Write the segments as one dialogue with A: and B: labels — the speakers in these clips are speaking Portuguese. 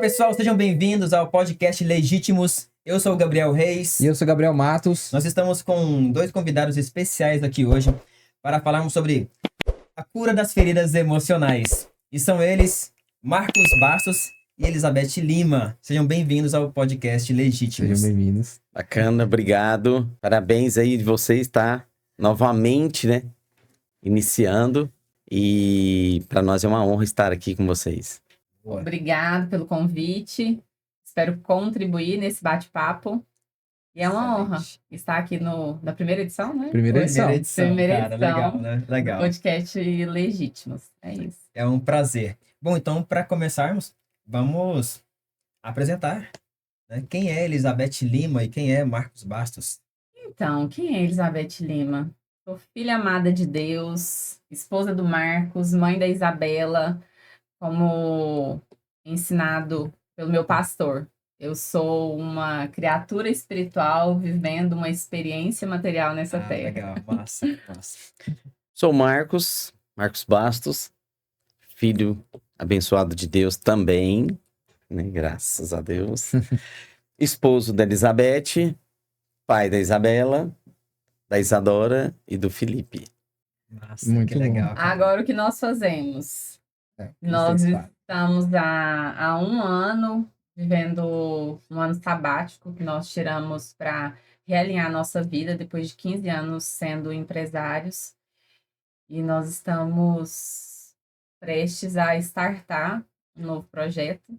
A: pessoal, sejam bem-vindos ao podcast Legítimos. Eu sou o Gabriel Reis.
B: E eu sou o Gabriel Matos.
A: Nós estamos com dois convidados especiais aqui hoje para falarmos sobre a cura das feridas emocionais. E são eles, Marcos Bastos e Elizabeth Lima. Sejam bem-vindos ao podcast Legítimos.
B: Sejam bem-vindos.
C: Bacana, obrigado. Parabéns aí de vocês, tá? Novamente, né? Iniciando. E para nós é uma honra estar aqui com vocês.
A: Boa.
D: Obrigado pelo convite. Espero contribuir nesse bate-papo. E é uma honra estar aqui na primeira edição, né?
B: Primeira edição.
D: Primeira
A: Cara,
D: edição.
A: legal, né? Legal.
D: Do podcast Legítimos. É isso.
A: É um prazer. Bom, então, para começarmos, vamos apresentar, né? Quem é Elizabeth Lima e quem é Marcos Bastos?
D: Então, quem é Elizabeth Lima? Sou filha amada de Deus, esposa do Marcos, mãe da Isabela, como ensinado pelo meu pastor. Eu sou uma criatura espiritual vivendo uma experiência material nessa terra.
A: Legal, massa.
C: Sou Marcos Bastos, filho abençoado de Deus também, né? Graças a Deus. Esposo da Elizabeth, pai da Isabela, da Isadora e do Felipe.
A: Massa,
B: Muito
A: que
B: bom.
A: legal. cara.
D: Agora, o que nós fazemos? Nós estamos há um ano vivendo um ano sabático que nós tiramos para realinhar a nossa vida depois de 15 anos sendo empresários. E nós estamos prestes a startar um novo projeto,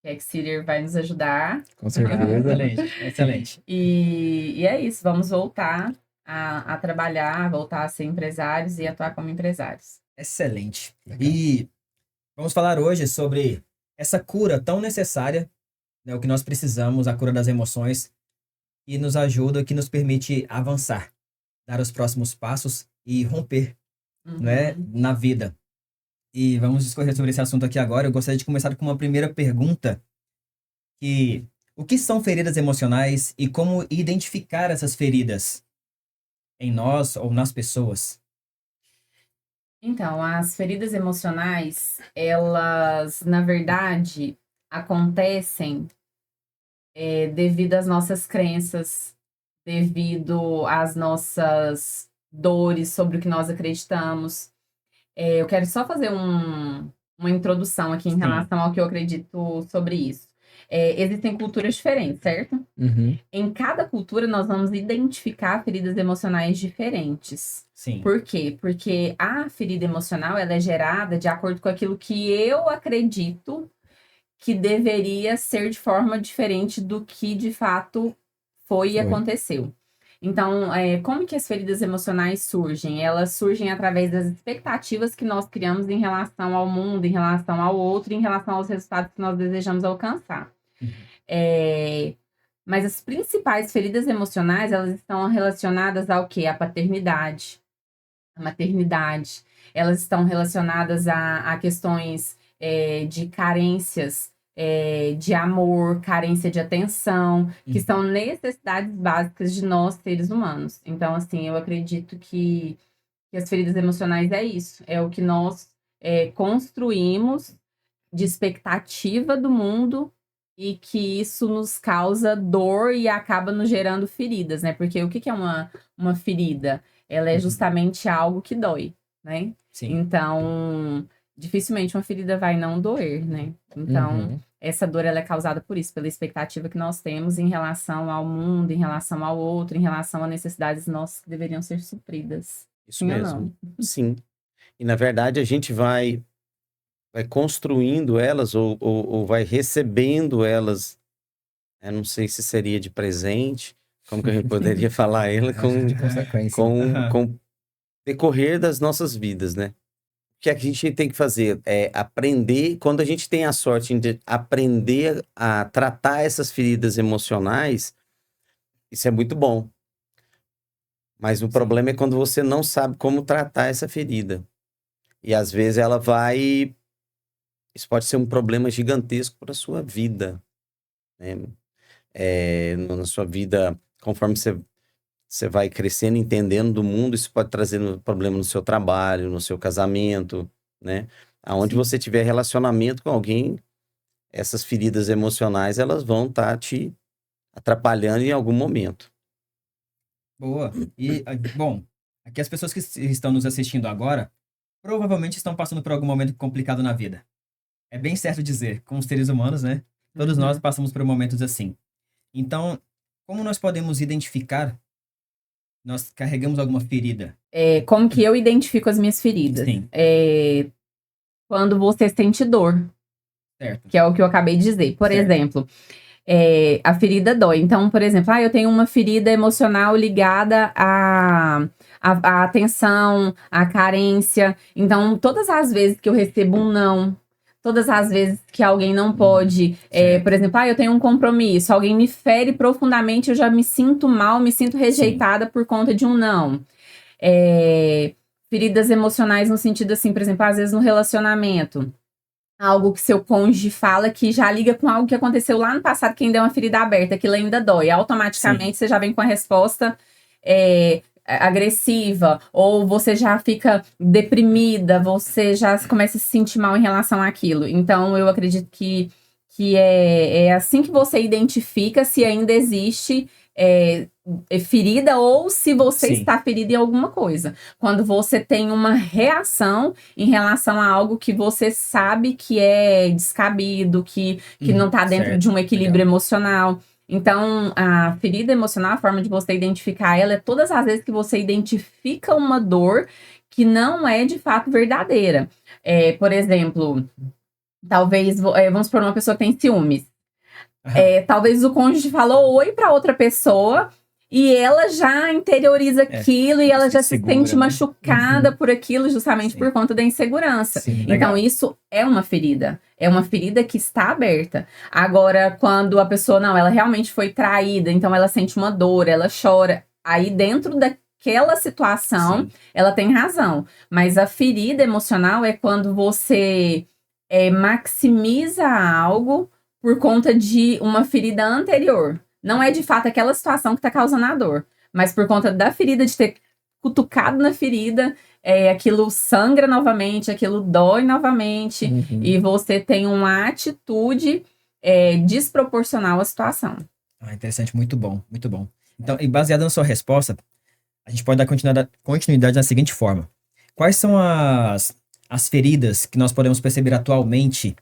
D: que a Exeter vai nos ajudar.
B: Com certeza.
A: Excelente, excelente.
D: E é isso, vamos voltar a trabalhar, voltar a ser empresários e atuar como empresários.
A: Excelente.
B: Legal.
A: E vamos falar hoje sobre essa cura tão necessária, né, o que nós precisamos, a cura das emoções, que nos ajuda, que nos permite avançar, dar os próximos passos e romper, né, na vida. E vamos discorrer sobre esse assunto aqui agora. Eu gostaria de começar com uma primeira pergunta, o que são feridas emocionais e como identificar essas feridas em nós ou nas pessoas?
D: Então, as feridas emocionais, elas, na verdade, acontecem devido às nossas crenças, devido às nossas dores sobre o que nós acreditamos. Eu quero só fazer uma introdução aqui em
A: Sim.
D: relação ao que eu acredito sobre isso. Existem culturas diferentes, certo?
B: Uhum.
D: Em cada cultura, nós vamos identificar feridas emocionais diferentes.
A: Sim.
D: Por quê? Porque a ferida emocional ela é gerada de acordo com aquilo que eu acredito que deveria ser de forma diferente do que de fato foi e aconteceu. Então, como que as feridas emocionais surgem? Elas surgem através das expectativas que nós criamos em relação ao mundo, em relação ao outro, em relação aos resultados que nós desejamos alcançar. Mas as principais feridas emocionais, elas estão relacionadas ao quê? À paternidade, à maternidade. Elas estão relacionadas a questões de carências, de amor, carência de atenção, que são necessidades básicas de nós, seres humanos. Então, assim, eu acredito que as feridas emocionais é isso. É o que nós construímos de expectativa do mundo e que isso nos causa dor e acaba nos gerando feridas, né? Porque o que é uma ferida? Ela é justamente algo que dói, né?
A: Sim.
D: Então, dificilmente uma ferida vai não doer, né? Então, essa dor ela é causada por isso, pela expectativa que nós temos em relação ao mundo, em relação ao outro, em relação a necessidades nossas que deveriam ser supridas.
C: Isso
D: Sim ou
C: mesmo. Sim. E na verdade a gente vai construindo elas ou vai recebendo elas. Eu não sei se seria de presente, como que a gente poderia falar ela
B: De consequência.
C: com o decorrer das nossas vidas, né? O que a gente tem que fazer é aprender, quando a gente tem a sorte de aprender a tratar essas feridas emocionais, isso é muito bom. Mas o problema é quando você não sabe como tratar essa ferida. E às vezes ela vai... Isso pode ser um problema gigantesco para a sua vida, né? Na sua vida, conforme você vai crescendo, entendendo do mundo, isso pode trazer problema no seu trabalho, no seu casamento, né? Aonde você tiver relacionamento com alguém, essas feridas emocionais, elas vão estar te atrapalhando em algum momento.
A: Boa. E, bom, aqui as pessoas que estão nos assistindo agora provavelmente estão passando por algum momento complicado na vida. É bem certo dizer, como seres humanos, né? Todos nós passamos por momentos assim. Então, como nós podemos identificar nós carregamos alguma ferida?
D: Como que eu identifico as minhas feridas?
A: Sim.
D: Quando você sente dor,
A: Certo.
D: que é o que eu acabei de dizer. Por
A: Certo.
D: exemplo, a ferida dói. Então, por exemplo, eu tenho uma ferida emocional ligada à atenção, à carência. Então, todas as vezes que eu recebo um não, todas as vezes que alguém não pode,
A: certo.
D: por exemplo, eu tenho um compromisso, alguém me fere profundamente, eu já me sinto mal, me sinto rejeitada por conta de um não. Feridas emocionais no sentido assim, por exemplo, às vezes no relacionamento. Algo que seu cônjuge fala que já liga com algo que aconteceu lá no passado, que ainda é uma ferida aberta, aquilo ainda dói. Automaticamente você já vem com a resposta agressiva, ou você já fica deprimida, você já começa a se sentir mal em relação àquilo. Então, eu acredito que é assim que você identifica se ainda existe ferida ou se você está ferida em alguma coisa. Quando você tem uma reação em relação a algo que você sabe que é descabido, que não está dentro de um equilíbrio emocional. Então, a ferida emocional, a forma de você identificar ela é todas as vezes que você identifica uma dor que não é de fato verdadeira. Por exemplo, talvez, vamos supor, uma pessoa que tem ciúmes. Talvez o cônjuge falou oi para outra pessoa e ela já interioriza aquilo e ela já se sente machucada por aquilo justamente por conta da insegurança. Então, isso é uma ferida. É uma ferida que está aberta. Agora, quando a pessoa, ela realmente foi traída, então ela sente uma dor, ela chora. Aí, dentro daquela situação, ela tem razão. Mas a ferida emocional é quando você maximiza algo por conta de uma ferida anterior. Não é de fato aquela situação que está causando a dor, mas por conta da ferida, de ter cutucado na ferida, aquilo sangra novamente, aquilo dói novamente, e você tem uma atitude desproporcional à situação.
A: Interessante, muito bom, muito bom. Então, e baseado na sua resposta, a gente pode dar continuidade da seguinte forma. Quais são as feridas que nós podemos perceber atualmente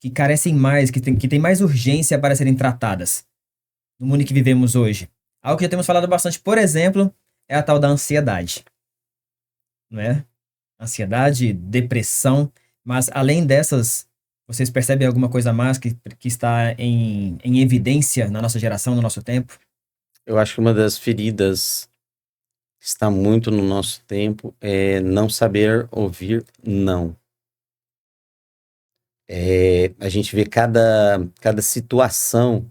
A: que carecem mais, que tem mais urgência para serem tratadas no mundo que vivemos hoje? Algo que já temos falado bastante, por exemplo, é a tal da ansiedade. Não é? Ansiedade, depressão, mas além dessas, vocês percebem alguma coisa mais que está em evidência na nossa geração, no nosso tempo?
C: Eu acho que uma das feridas que está muito no nosso tempo é não saber ouvir não. A gente vê cada situação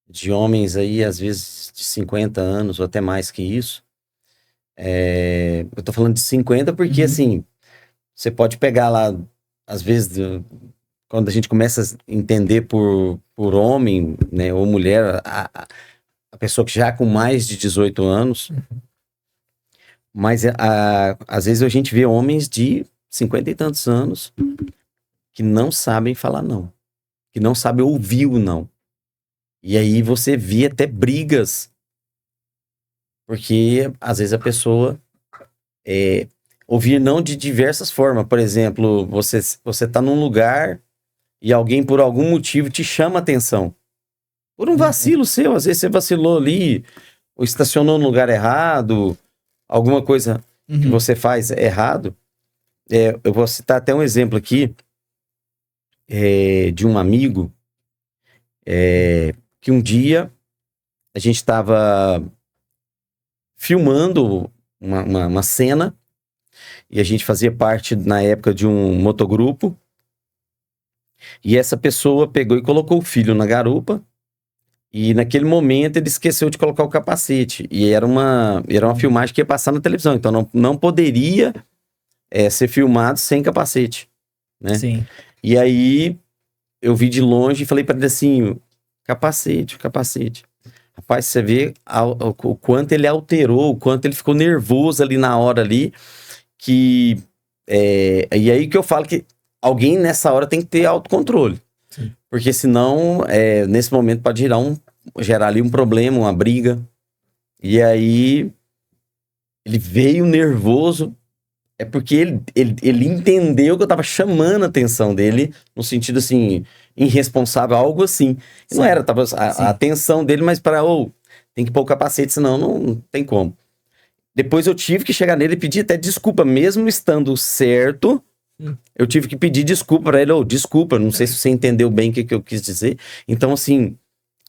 C: de homens aí, às vezes de 50 anos ou até mais que isso. Eu tô falando de 50 porque, assim, você pode pegar lá, às vezes, quando a gente começa a entender por homem, né, ou mulher, a pessoa que já com mais de 18 anos, mas às vezes a gente vê homens de 50 e tantos anos que não sabem falar não, que não sabem ouvir o não. E aí você vê até brigas, porque às vezes a pessoa ouvir não de diversas formas. Por exemplo, você tá num lugar e alguém por algum motivo te chama a atenção. Por um vacilo seu, às vezes você vacilou ali, ou estacionou no lugar errado, alguma coisa que você faz errado. Eu vou citar até um exemplo aqui, de um amigo, que um dia a gente estava filmando uma cena e a gente fazia parte, na época, de um motogrupo, e essa pessoa pegou e colocou o filho na garupa e naquele momento ele esqueceu de colocar o capacete, e era uma filmagem que ia passar na televisão, então não poderia ser filmado sem capacete, né?
A: Sim.
C: E aí eu vi de longe e falei para ele assim, capacete. Rapaz, você vê o quanto ele alterou, o quanto ele ficou nervoso ali na hora ali, e aí que eu falo que alguém nessa hora tem que ter autocontrole. Sim. Porque senão, nesse momento, pode gerar ali um problema, uma briga. E aí, ele veio nervoso. É porque ele entendeu que eu tava chamando a atenção dele, no sentido assim, irresponsável, algo assim. E não
A: Sim.
C: era, tava
A: Sim.
C: a atenção dele, mas para, tem que pôr o capacete, senão não tem como. Depois eu tive que chegar nele e pedir até desculpa, mesmo estando certo. Eu tive que pedir desculpa pra ele, desculpa, não sei se você entendeu bem o que eu quis dizer. Então, assim,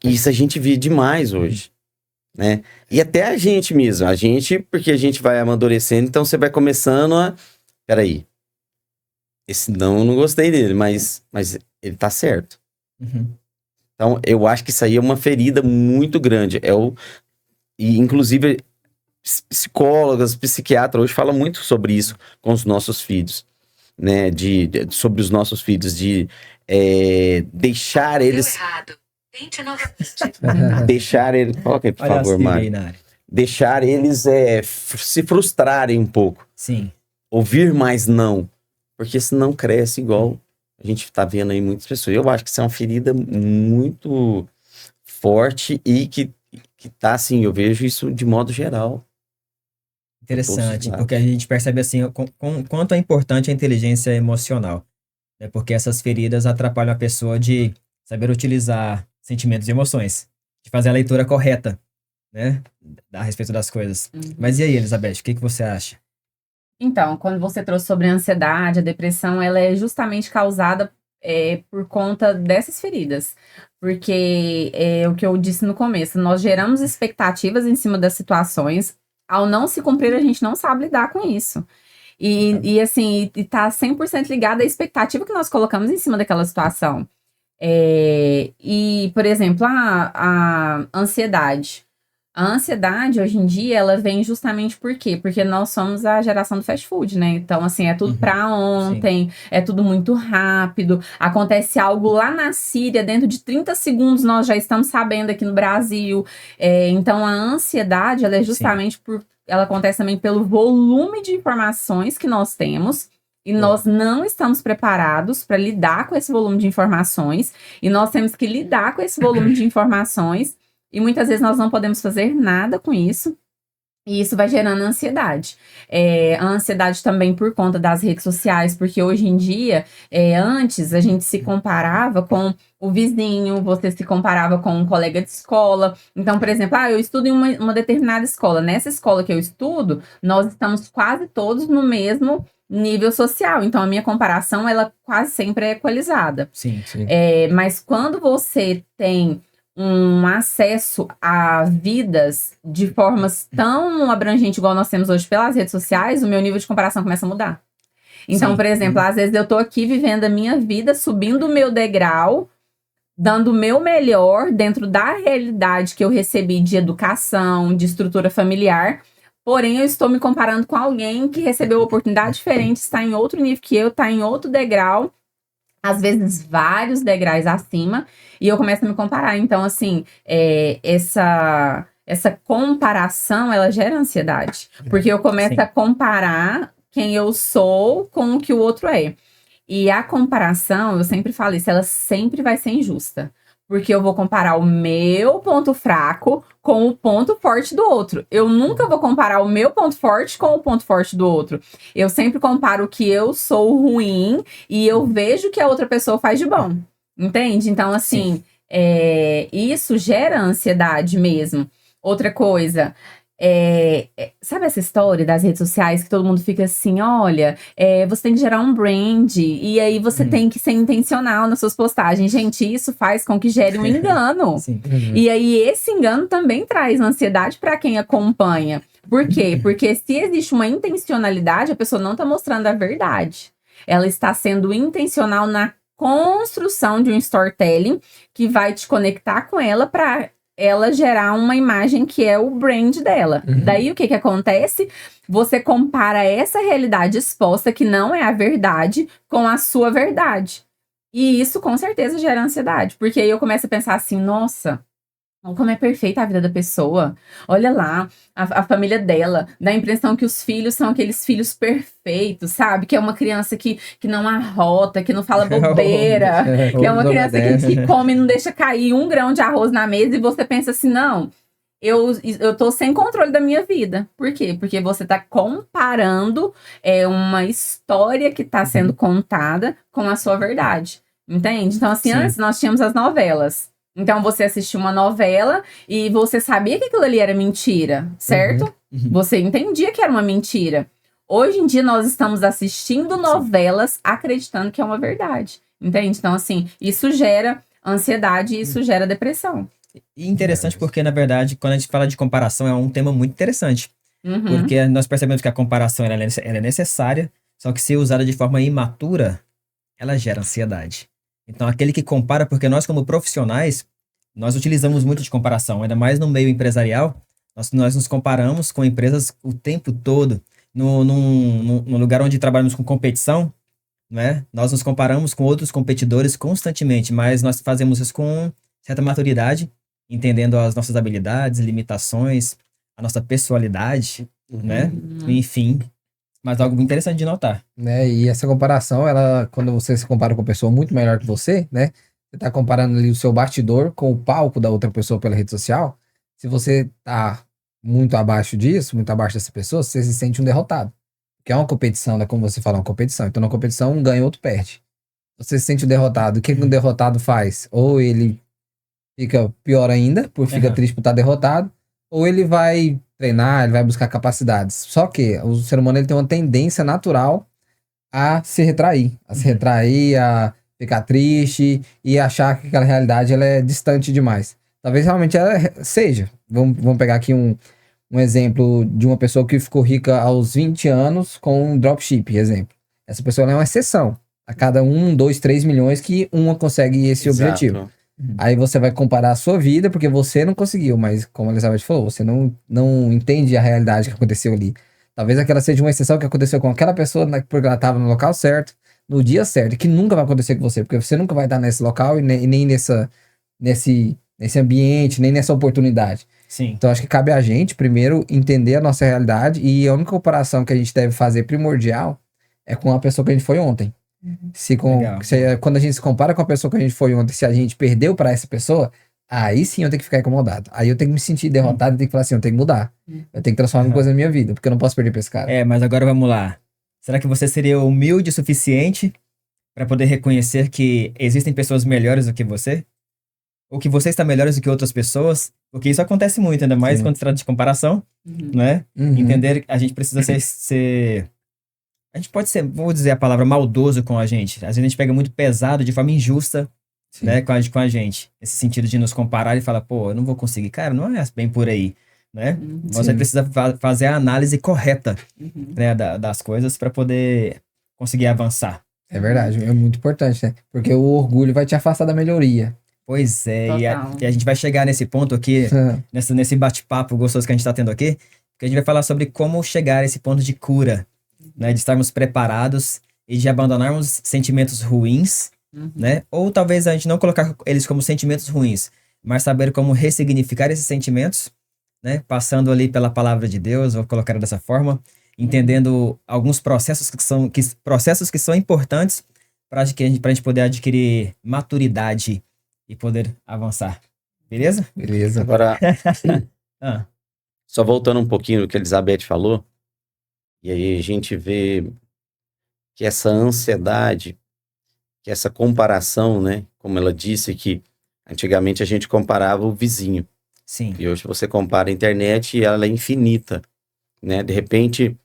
C: isso a gente vê demais hoje, né? E até a gente mesmo, porque a gente vai amadurecendo, então você vai começando a... Peraí, esse não, eu não gostei dele, mas ele tá certo.
A: Uhum.
C: Então, eu acho que isso aí é uma ferida muito grande. E, inclusive, psicólogas, psiquiatras hoje falam muito sobre isso com os nossos filhos, né? Sobre os nossos filhos, de deixar eles...
E: Tente novamente.
C: Deixar eles... Coloca aí, por
A: Olha a
C: favor,
A: Siri
C: Mário.
A: aí na área.
C: Deixar eles se frustrarem um pouco.
A: Sim.
C: Ouvir mais não. Porque senão cresce igual a gente tá vendo aí muitas pessoas. Eu acho que isso é uma ferida muito forte e que tá assim, eu vejo isso de modo geral.
A: Interessante, porque a gente percebe assim quanto é importante a inteligência emocional, né? Porque essas feridas atrapalham a pessoa de saber utilizar sentimentos e emoções, de fazer a leitura correta, né? A respeito das coisas. Mas e aí, Elizabeth, o que você acha?
D: Então, quando você trouxe sobre a ansiedade, a depressão, ela é justamente causada por conta dessas feridas. Porque é o que eu disse no começo, nós geramos expectativas em cima das situações, ao não se cumprir, a gente não sabe lidar com isso. E assim, tá 100% ligado à expectativa que nós colocamos em cima daquela situação. E, por exemplo, a ansiedade. A ansiedade, hoje em dia, ela vem justamente por quê? Porque nós somos a geração do fast food, né? Então, assim, é tudo pra ontem, é tudo muito rápido. Acontece algo lá na Síria, dentro de 30 segundos nós já estamos sabendo aqui no Brasil. Então, a ansiedade, ela é justamente ela acontece também pelo volume de informações que nós temos. E nós não estamos preparados para lidar com esse volume de informações. E nós temos que lidar com esse volume de informações. E muitas vezes nós não podemos fazer nada com isso. E isso vai gerando ansiedade. A ansiedade também por conta das redes sociais, porque hoje em dia, antes a gente se comparava com o vizinho, você se comparava com um colega de escola. Então, por exemplo, eu estudo em uma determinada escola. Nessa escola que eu estudo, nós estamos quase todos no mesmo nível social. Então, a minha comparação, ela quase sempre é equalizada.
A: Sim.
D: Mas quando você tem um acesso a vidas de formas tão abrangentes igual nós temos hoje pelas redes sociais, o meu nível de comparação começa a mudar. Então, por exemplo, às vezes eu tô aqui vivendo a minha vida, subindo o meu degrau, dando o meu melhor dentro da realidade que eu recebi de educação, de estrutura familiar, porém eu estou me comparando com alguém que recebeu oportunidade diferente, está em outro nível que eu, está em outro degrau, às vezes vários degraus acima, e eu começo a me comparar. Então, assim, essa comparação, ela gera ansiedade. Porque eu começo a comparar quem eu sou com o que o outro é. E a comparação, eu sempre falo isso, ela sempre vai ser injusta. Porque eu vou comparar o meu ponto fraco com o ponto forte do outro. Eu nunca vou comparar o meu ponto forte com o ponto forte do outro. Eu sempre comparo o que eu sou ruim e eu vejo que a outra pessoa faz de bom. Entende? Então, assim, isso gera ansiedade mesmo. Outra coisa... sabe essa história das redes sociais que todo mundo fica assim, olha, você tem que gerar um brand e aí você tem que ser intencional nas suas postagens. Gente, isso faz com que gere um engano. E aí esse engano também traz ansiedade para quem acompanha. Por quê? Porque se existe uma intencionalidade, a pessoa não está mostrando a verdade. Ela está sendo intencional na construção de um storytelling que vai te conectar com ela para ela gerar uma imagem que é o brand dela. Daí, o que acontece? Você compara essa realidade exposta, que não é a verdade, com a sua verdade. E isso, com certeza, gera ansiedade. Porque aí eu começo a pensar assim, nossa, Olha como é perfeita a vida da pessoa. Olha lá, a família dela. Dá a impressão que os filhos são aqueles filhos perfeitos, sabe? Que é uma criança que não arrota, que não fala bobeira. Que é uma criança que come e não deixa cair um grão de arroz na mesa. E você pensa assim, não, eu tô sem controle da minha vida. Por quê? Porque você tá comparando uma história que tá sendo contada com a sua verdade. Entende? Então, assim,
A: Sim.
D: antes nós tínhamos as novelas. Então, você assistia uma novela e você sabia que aquilo ali era mentira, certo?
A: Uhum.
D: Você entendia que era uma mentira. Hoje em dia, nós estamos assistindo novelas acreditando que é uma verdade. Entende? Então, assim, isso gera ansiedade e isso gera depressão.
A: E interessante porque, na verdade, quando a gente fala de comparação, é um tema muito interessante.
D: Uhum.
A: Porque nós percebemos que a comparação ela é necessária, só que se usada de forma imatura, ela gera ansiedade. Então, aquele que compara, porque nós como profissionais, nós utilizamos muito de comparação, ainda mais no meio empresarial, nós nos comparamos com empresas o tempo todo. No lugar onde trabalhamos com competição, né? Nós nos comparamos com outros competidores constantemente, mas nós fazemos isso com certa maturidade, entendendo as nossas habilidades, limitações, a nossa pessoalidade, né? Enfim, mas algo muito interessante de notar.
B: Né? E essa comparação, ela, quando você se compara com uma pessoa muito melhor que você, né? Você tá comparando ali o seu bastidor com o palco da outra pessoa pela rede social. Se você tá muito abaixo disso, muito abaixo dessa pessoa, você se sente um derrotado. Porque é uma competição, né? Como você fala, uma competição. Então, na competição, um ganha, outro perde. Você se sente um derrotado. O que um derrotado faz? Ou ele fica pior ainda, fica
A: Uhum.
B: triste por estar derrotado, ou ele vai treinar, ele vai buscar capacidades. Só que o ser humano ele tem uma tendência natural a se retrair, a ficar triste e achar que aquela realidade ela é distante demais. Talvez realmente ela seja. Vamos pegar aqui um exemplo de uma pessoa que ficou rica aos 20 anos com um dropship, exemplo. Essa pessoa ela é uma exceção. A cada 1, 2, 3 milhões que uma consegue esse objetivo. Aí você vai comparar a sua vida, porque você não conseguiu, mas como a Elizabeth falou, você não entende a realidade que aconteceu ali. Talvez aquela seja uma exceção que aconteceu com aquela pessoa, porque ela estava no local certo, no dia certo, que nunca vai acontecer com você, porque você nunca vai estar nesse local e nem nesse ambiente, nem nessa oportunidade.
A: Sim.
B: Então acho que cabe a gente, primeiro, entender a nossa realidade, e a única comparação que a gente deve fazer primordial é com a pessoa que a gente foi ontem. Quando a gente se compara com a pessoa que a gente foi ontem, se a gente perdeu para essa pessoa, aí sim eu tenho que ficar incomodado. Aí eu tenho que me sentir derrotado e tenho que falar assim, eu tenho que mudar. Eu tenho que transformar uma coisa na minha vida, porque eu não posso perder pra esse cara.
A: Mas agora vamos lá. Será que você seria humilde o suficiente para poder reconhecer que existem pessoas melhores do que você? Ou que você está melhor do que outras pessoas? Porque isso acontece muito, ainda mais quando se trata de comparação, né? Entender que a gente precisa ser... A gente pode ser, vou dizer a palavra, maldoso com a gente. Às vezes a gente pega muito pesado, de forma injusta, né, com a gente. Esse sentido de nos comparar e falar, pô, eu não vou conseguir. Cara, não é bem por aí, né? Você precisa fazer a análise correta, né, das coisas para poder conseguir avançar.
B: É verdade, é muito importante, né? Porque o orgulho vai te afastar da melhoria.
A: Pois é, e a gente vai chegar nesse ponto aqui, nesse bate-papo gostoso que a gente está tendo aqui, que a gente vai falar sobre como chegar a esse ponto de cura, né, de estarmos preparados e de abandonarmos sentimentos ruins, né? Ou talvez a gente não colocar eles como sentimentos ruins, mas saber como ressignificar esses sentimentos, né? Passando ali pela palavra de Deus, vou colocar dessa forma, entendendo alguns processos que são importantes para a gente poder adquirir maturidade e poder avançar. Beleza?
B: Beleza.
C: Agora, só voltando um pouquinho no que a Elizabeth falou, e aí a gente vê que essa ansiedade, que essa comparação, né? Como ela disse que antigamente a gente comparava o vizinho.
A: Sim.
C: E hoje você compara a internet e ela é infinita, né? De repente,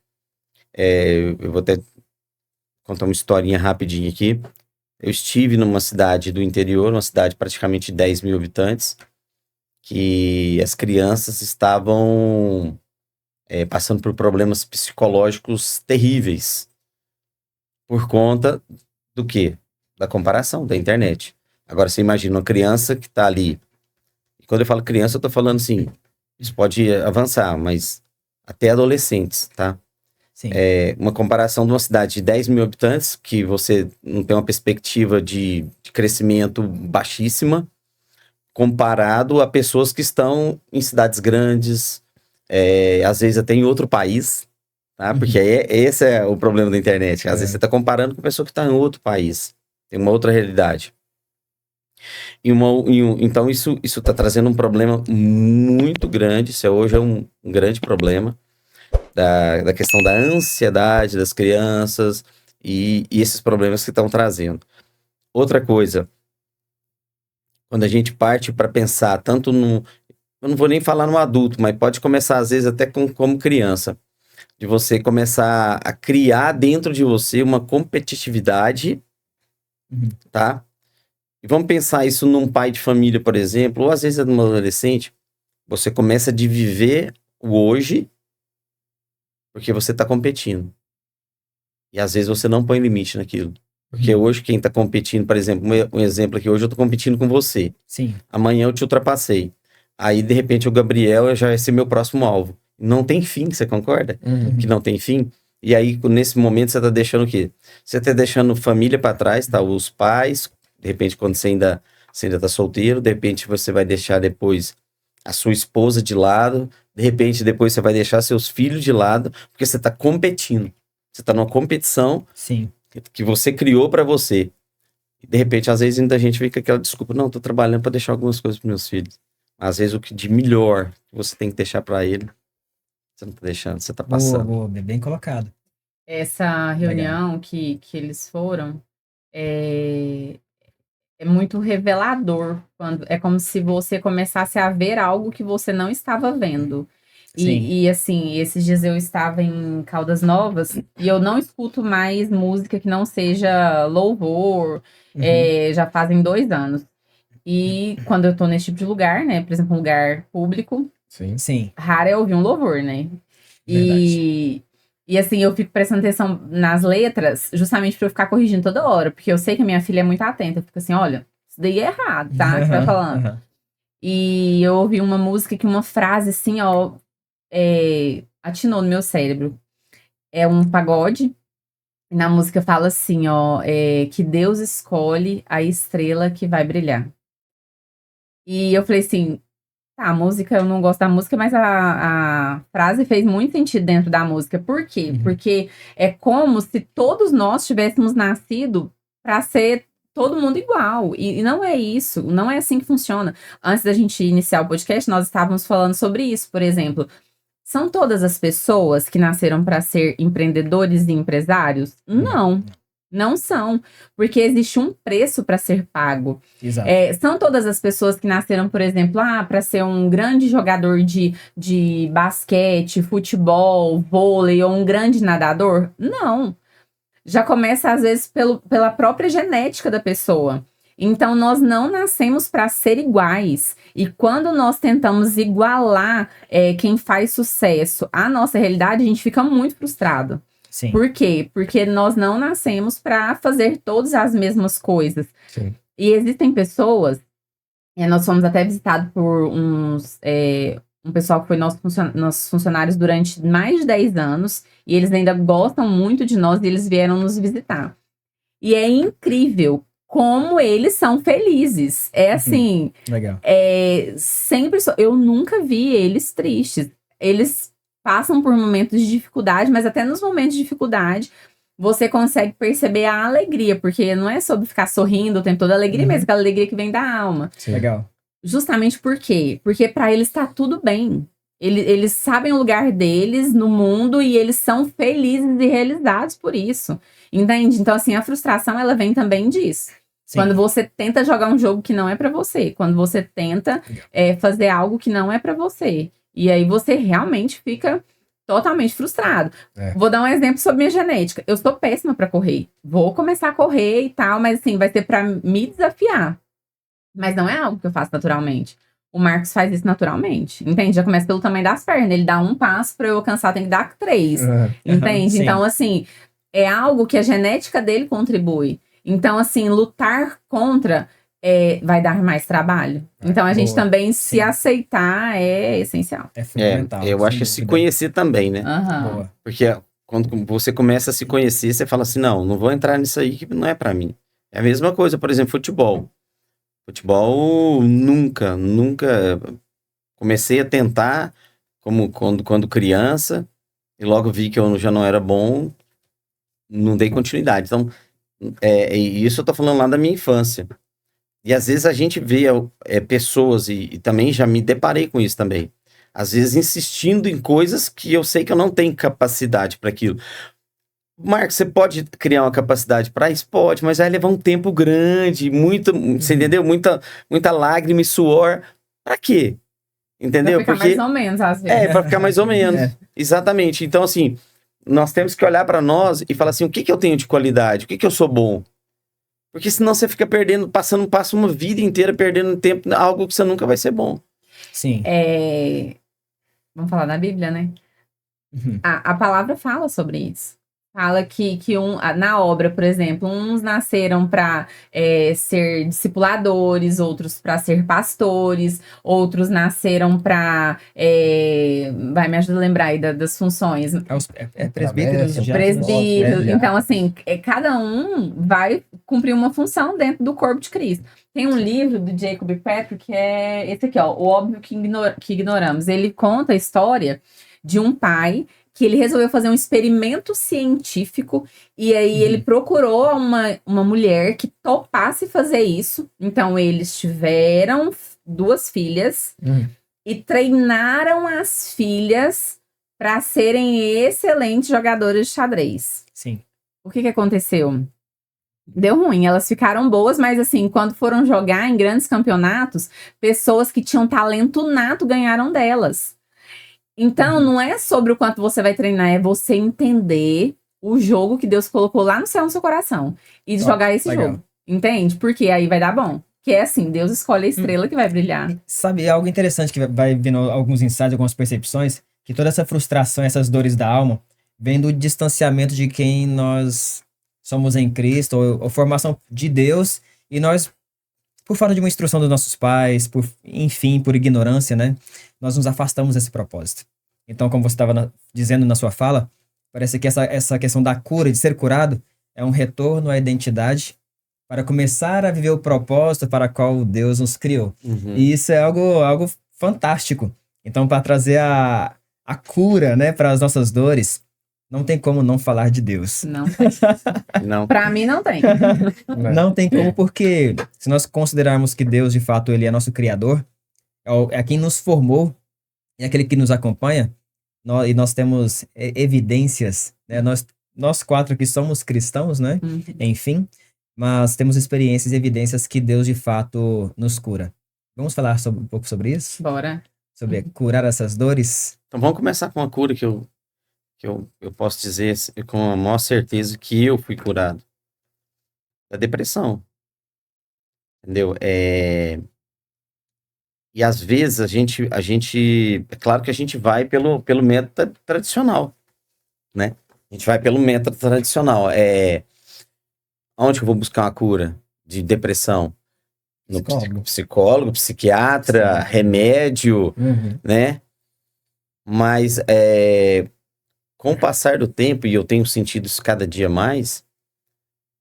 C: eu vou até contar uma historinha rapidinho aqui. Eu estive numa cidade do interior, uma cidade praticamente de 10 mil habitantes, que as crianças estavam passando por problemas psicológicos terríveis. Por conta do quê? Da comparação, da internet. Agora, você imagina uma criança que está ali. E quando eu falo criança, eu estou falando assim, isso pode avançar, mas até adolescentes, tá?
A: Sim.
C: Uma comparação de uma cidade de 10 mil habitantes, que você não tem uma perspectiva de crescimento baixíssima, comparado a pessoas que estão em cidades grandes, às vezes até em outro país, tá? Porque esse é o problema da internet. Às vezes você está comparando com a pessoa que está em outro país, tem uma outra realidade. Então isso está trazendo um problema muito grande. Isso hoje é um grande problema da questão da ansiedade das crianças e esses problemas que estão trazendo. Outra coisa, quando a gente parte para pensar tanto no... Eu não vou nem falar no adulto, mas pode começar às vezes até como criança, de você começar a criar dentro de você uma competitividade, tá? E vamos pensar isso num pai de família, por exemplo, ou às vezes num adolescente, você começa de viver o hoje porque você está competindo. E às vezes você não põe limite naquilo. Porque hoje quem está competindo, por exemplo, um exemplo aqui, hoje eu estou competindo com você.
A: Sim.
C: Amanhã eu te ultrapassei. Aí, de repente, o Gabriel já vai ser meu próximo alvo. Não tem fim, você concorda? Que não tem fim. E aí, nesse momento, você está deixando o quê? Você está deixando família para trás, tá? Os pais, de repente, quando você ainda está solteiro, de repente você vai deixar depois a sua esposa de lado, de repente depois você vai deixar seus filhos de lado, porque você está competindo. Você está numa competição
A: Sim.
C: que você criou para você. E de repente, às vezes, ainda a gente fica com aquela desculpa, não, tô trabalhando para deixar algumas coisas para meus filhos. Às vezes, o que de melhor que você tem que deixar para ele, você não tá deixando, você tá passando.
A: Boa, bem colocado.
D: Essa reunião que eles foram é muito revelador. É como se você começasse a ver algo que você não estava vendo. E assim, esses dias eu estava em Caldas Novas e eu não escuto mais música que não seja louvor, já fazem 2 anos. E quando eu tô nesse tipo de lugar, né, por exemplo, um lugar público,
A: Sim.
D: raro é ouvir um louvor, né? E assim, eu fico prestando atenção nas letras, justamente pra eu ficar corrigindo toda hora, porque eu sei que a minha filha é muito atenta. Eu fico assim, olha, isso daí é errado, tá? Que vai falando. E eu ouvi uma música que uma frase assim, ó, atinou no meu cérebro. É um pagode. E na música fala assim, ó, que Deus escolhe a estrela que vai brilhar. E eu falei assim, tá, a música, eu não gosto da música, mas a frase fez muito sentido dentro da música. Por quê? Porque é como se todos nós tivéssemos nascido para ser todo mundo igual. E não é isso, não é assim que funciona. Antes da gente iniciar o podcast, nós estávamos falando sobre isso, por exemplo. São todas as pessoas que nasceram para ser empreendedores e empresários? Não são, porque existe um preço para ser pago.
A: Exato.
D: São todas as pessoas que nasceram, por exemplo, para ser um grande jogador de basquete, futebol, vôlei ou um grande nadador? Não. Já começa, às vezes, pela própria genética da pessoa. Então, nós não nascemos para ser iguais. E quando nós tentamos igualar quem faz sucesso à nossa realidade, a gente fica muito frustrado.
A: Sim.
D: Por quê? Porque nós não nascemos para fazer todas as mesmas coisas.
B: Sim.
D: E existem pessoas, nós fomos até visitados por um pessoal que foi nossos funcionários durante mais de 10 anos, e eles ainda gostam muito de nós, e eles vieram nos visitar. E é incrível como eles são felizes. É assim,
A: Legal.
D: sempre eu nunca vi eles tristes. Eles passam por momentos de dificuldade, mas até nos momentos de dificuldade, você consegue perceber a alegria, porque não é sobre ficar sorrindo o tempo todo, a alegria mesmo, aquela alegria que vem da alma.
B: Sim.
A: Legal.
D: Justamente por quê? Porque para eles tá tudo bem. Eles sabem o lugar deles no mundo e eles são felizes e realizados por isso. Entende? Então, assim, a frustração, ela vem também disso.
A: Sim.
D: Quando você tenta jogar um jogo que não é pra você. Quando você tenta fazer algo que não é pra você. E aí você realmente fica totalmente frustrado. Vou dar um exemplo sobre minha genética. Eu sou péssima pra correr. Vou começar a correr e tal, mas assim, vai ser pra me desafiar. Mas não é algo que eu faço naturalmente. O Marcos faz isso naturalmente, entende? Já começa pelo tamanho das pernas. Ele dá 1 passo pra eu alcançar, tem que dar 3. Entende?
A: Sim.
D: Então, assim, é algo que a genética dele contribui. Então, assim, lutar contra vai dar mais trabalho. Então, a gente
A: Boa.
D: também se
A: Sim.
D: aceitar é essencial.
A: É fundamental.
C: Eu
A: sem
C: acho que se
A: dúvida.
C: conhecer também, né?
D: Aham.
C: Porque quando você começa a se conhecer, você fala assim, não vou entrar nisso aí que não é pra mim. É a mesma coisa, por exemplo, futebol. Futebol, nunca. Comecei a tentar quando criança, e logo vi que eu já não era bom, não dei continuidade. Então, e isso eu tô falando lá da minha infância. E às vezes a gente vê pessoas, e também já me deparei com isso também, às vezes insistindo em coisas que eu sei que eu não tenho capacidade para aquilo. Marcos, você pode criar uma capacidade para isso? Pode, mas vai levar um tempo grande, você entendeu? Muita lágrima e suor. Para quê? Entendeu?
D: Pra ficar mais ou menos, às vezes.
C: Para ficar mais ou menos.
A: É.
C: Exatamente. Então, assim, nós temos que olhar para nós e falar assim, o que eu tenho de qualidade? O que eu sou bom? Porque senão você fica passa uma vida inteira perdendo tempo em algo que você nunca vai ser bom.
A: Sim.
D: Vamos falar da Bíblia, né?
A: Uhum.
D: A palavra fala sobre isso. Fala que na obra, por exemplo, uns nasceram para ser discipuladores, outros para ser pastores, outros nasceram para. Vai me ajudar a lembrar aí das funções.
A: Presbíteros,
B: Travessa,
A: diáconos.
D: Presbítero.
B: É.
D: Então, assim, cada um vai cumprir uma função dentro do corpo de Cristo. Tem um livro do Jacob Petro que é esse aqui, ó, O Óbvio que Ignoramos. Ele conta a história de um pai que ele resolveu fazer um experimento científico e aí ele procurou uma mulher que topasse fazer isso. Então, eles tiveram 2 filhas e treinaram as filhas para serem excelentes jogadoras de xadrez.
A: Sim.
D: O que aconteceu? Deu ruim, elas ficaram boas, mas assim, quando foram jogar em grandes campeonatos, pessoas que tinham talento nato ganharam delas. Então, não é sobre o quanto você vai treinar, é você entender o jogo que Deus colocou lá no céu, no seu coração. E jogar esse
A: legal.
D: jogo. Entende? Porque aí vai dar bom. Que é assim, Deus escolhe a estrela que vai brilhar.
A: Sabe, algo interessante que vai vindo alguns insights, algumas percepções, que toda essa frustração, essas dores da alma, vem do distanciamento de quem nós somos em Cristo, ou formação de Deus, e nós, por falta de uma instrução dos nossos pais, enfim, por ignorância, né? Nós nos afastamos desse propósito. Então, como você estava dizendo na sua fala, parece que essa questão da cura, de ser curado, é um retorno à identidade para começar a viver o propósito para o qual Deus nos criou. E isso é algo fantástico. Então, para trazer a cura, né, para as nossas dores, não tem como não falar de Deus.
D: Não tem.
C: Não.
D: Pra mim, não tem.
A: Não tem como, porque se nós considerarmos que Deus, de fato, ele é nosso Criador, é quem nos formou, é aquele que nos acompanha, e nós temos evidências, né? Nós 4 aqui somos cristãos, né? Enfim, mas temos experiências e evidências que Deus, de fato, nos cura. Vamos falar um pouco sobre isso?
D: Bora.
A: Sobre curar essas dores?
C: Então vamos começar com uma cura que eu posso dizer com a maior certeza que eu fui curado. Da depressão. Entendeu? E às vezes a gente, é claro que a gente vai pelo método tradicional, né? A gente vai pelo método tradicional. Onde que eu vou buscar uma cura de depressão? No psicólogo, psiquiatra, remédio, né? Mas com o passar do tempo, e eu tenho sentido isso cada dia mais,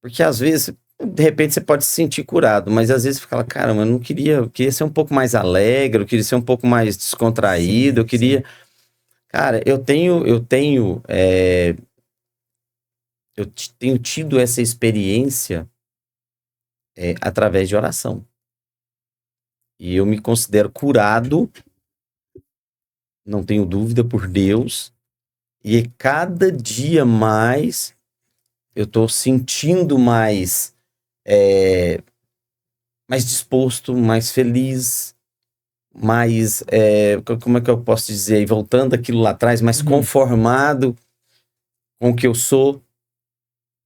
C: porque às vezes, de repente, você pode se sentir curado, mas às vezes você fala, caramba, eu queria ser um pouco mais alegre, eu queria ser um pouco mais descontraído, eu queria... Sim. Cara, eu tenho tido essa experiência através de oração. E eu me considero curado, não tenho dúvida, por Deus, e cada dia mais eu tô sentindo mais disposto, mais feliz, mais, como é que eu posso dizer, e voltando aquilo lá atrás, mais conformado com o que eu sou,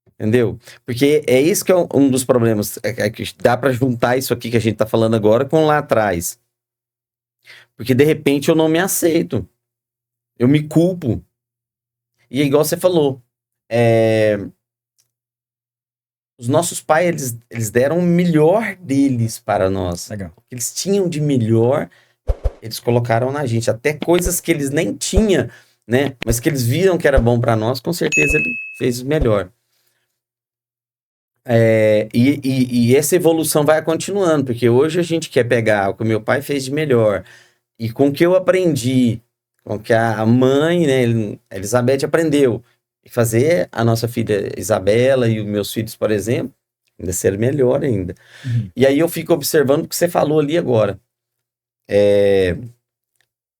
C: entendeu? Porque é isso que é um dos problemas, que dá para juntar isso aqui que a gente tá falando agora com lá atrás. Porque de repente eu não me aceito, eu me culpo. E é igual você falou, os nossos pais, eles deram o melhor deles para nós.
A: Legal.
C: O que eles tinham de melhor, eles colocaram na gente. Até coisas que eles nem tinham, né? Mas que eles viram que era bom para nós, com certeza ele fez o melhor. E essa evolução vai continuando, porque hoje a gente quer pegar o que o meu pai fez de melhor e com o que eu aprendi, com o que a mãe, né, a Elizabeth aprendeu, e fazer a nossa filha Isabela e os meus filhos, por exemplo, ainda ser melhor ainda.
A: Uhum.
C: E aí eu fico observando o que você falou ali agora.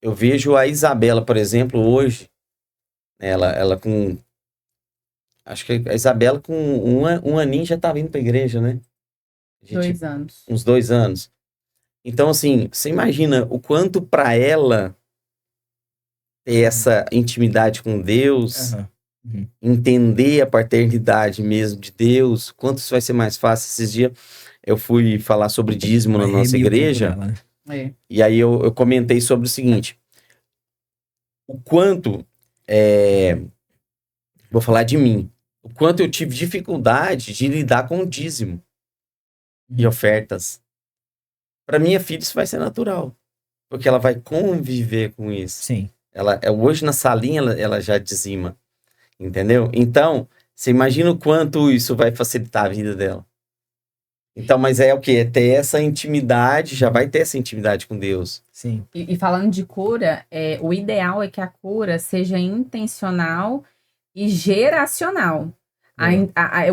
C: Eu vejo a Isabela, por exemplo, hoje, ela com... Acho que a Isabela com um aninho já estava indo para a igreja, né? A gente-
D: 2 anos.
C: uns 2 anos. Então, assim, você imagina o quanto para ela ter essa intimidade com Deus,
A: Aham. Uhum.
C: entender a paternidade mesmo de Deus, quanto isso vai ser mais fácil. Esses dias eu fui falar sobre dízimo na
A: Vai
C: nossa
A: remir o tempo
C: igreja,
A: dela, né?
D: É.
C: e aí eu comentei sobre o seguinte: o quanto, vou falar de mim, o quanto eu tive dificuldade de lidar com o dízimo e ofertas. Para minha filha isso vai ser natural, porque ela vai conviver com isso.
A: Sim.
C: Hoje na salinha ela já dizima, entendeu? Então, você imagina o quanto isso vai facilitar a vida dela. Então, mas é o quê? É ter essa intimidade, já vai ter essa intimidade com Deus.
A: Sim.
D: E falando de cura, o ideal é que a cura seja intencional e geracional.